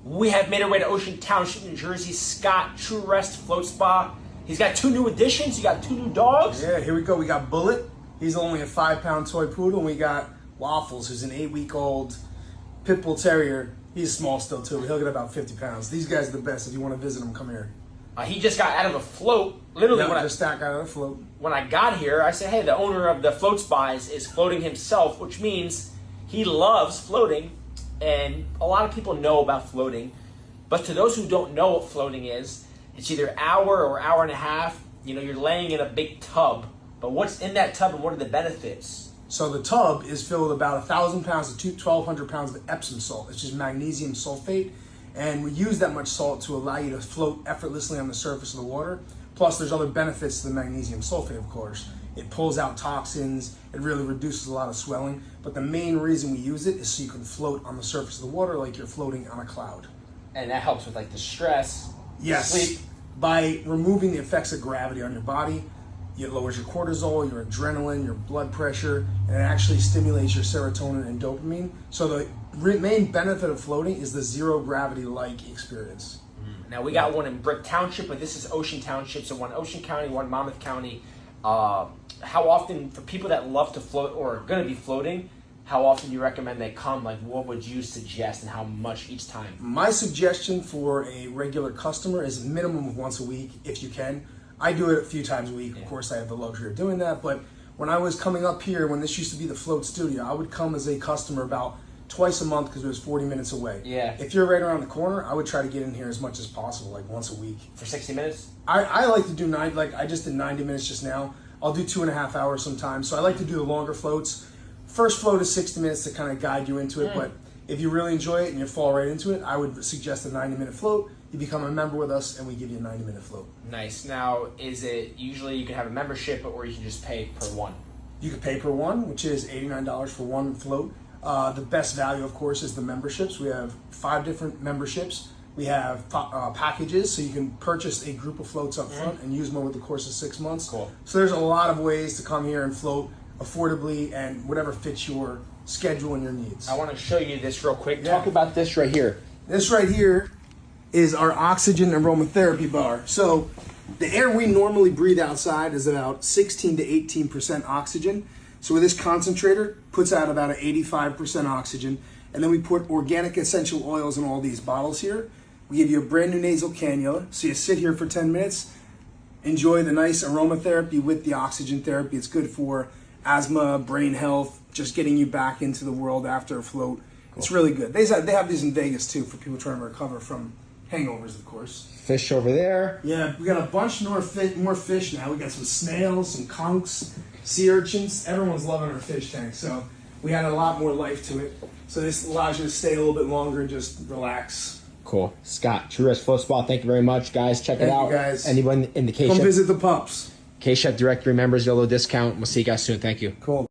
We have made our way to Ocean Township, New Jersey. Scott, True REST Float Spa. He's got 2 new additions. You got 2 new dogs. Yeah, here we go. We got Bullet. He's only a 5-pound toy poodle. And we got Waffles, who's an 8-week-old pit bull terrier. He's small still too. He'll get about 50 pounds. These guys are the best. If you want to visit them, come here. He just got out of a float. Literally, Yeah, when just stack out of the float. When I got here, I said, hey, the owner of the float spa is floating himself, which means he loves floating. And a lot of people know about floating. But to those who don't know what floating is, it's either hour or hour and a half. You know, you're laying in a big tub. But what's in that tub and what are the benefits? So the tub is filled with about 1,000 pounds to 1,200 pounds of Epsom salt. It's just magnesium sulfate. And we use that much salt to allow you to float effortlessly on the surface of the water. Plus, there's other benefits to the magnesium sulfate, of course. It pulls out toxins. It really reduces a lot of swelling. But the main reason we use it is so you can float on the surface of the water like you're floating on a cloud. And that helps with like the stress, Yes. sleep. By removing the effects of gravity on your body, it lowers your cortisol, your adrenaline, your blood pressure, and it actually stimulates your serotonin and dopamine. So the main benefit of floating is the zero gravity-like experience. Now we got one in Brick Township, but this is Ocean Township, so one Ocean County, one Monmouth County. How often, for people that love to float or are going to be floating, how often do you recommend they come? Like, what would you suggest and how much each time? My suggestion for a regular customer is a minimum of once a week, if you can. I do it a few times a week. Yeah. Of course, I have the luxury of doing that. But when I was coming up here, when this used to be the float studio, I would come as a customer about twice a month because it was 40 minutes away. Yeah. If you're right around the corner, I would try to get in here as much as possible, like once a week. For 60 minutes? I like to do I just did 90 minutes just now. I'll do 2.5 hours sometimes. So I like to do the longer floats. First float is 60 minutes to kind of guide you into it. But if you really enjoy it and you fall right into it, I would suggest a 90-minute float. You become a member with us and we give you a 90-minute float. Nice. Now, is it usually you can have a membership or you can just pay per one? You can pay per one, which is $89 for one float. The best value, of course, is the memberships. We have 5 different memberships. We have packages, so you can purchase a group of floats up front and use them over the course of 6 months. Cool. So there's a lot of ways to come here and float affordably and whatever fits your schedule and your needs. I want to show you this real quick. Yeah. Talk about this right here. This right here is our Oxygen Aromatherapy Bar. So the air we normally breathe outside is about 16 to 18% oxygen. So with this concentrator, puts out about an 85% oxygen. And then we put organic essential oils in all these bottles here. We give you a brand new nasal cannula. So you sit here for 10 minutes, enjoy the nice aromatherapy with the oxygen therapy. It's good for asthma, brain health, just getting you back into the world after a float. Cool. It's really good. They have these in Vegas too for people trying to recover from hangovers, of course. Fish over there. Yeah, we got a bunch more fish now. We got some snails, some conchs, sea urchins. Everyone's loving our fish tank, so we had a lot more life to it. So this allows you to stay a little bit longer and just relax. Cool. Scott, True REST Float Spa, thank you very much, guys. Check it out. Thank you, guys. Anyone in the Come K-Chef visit the pups. Directory members, get a little discount. We'll see you guys soon. Thank you. Cool.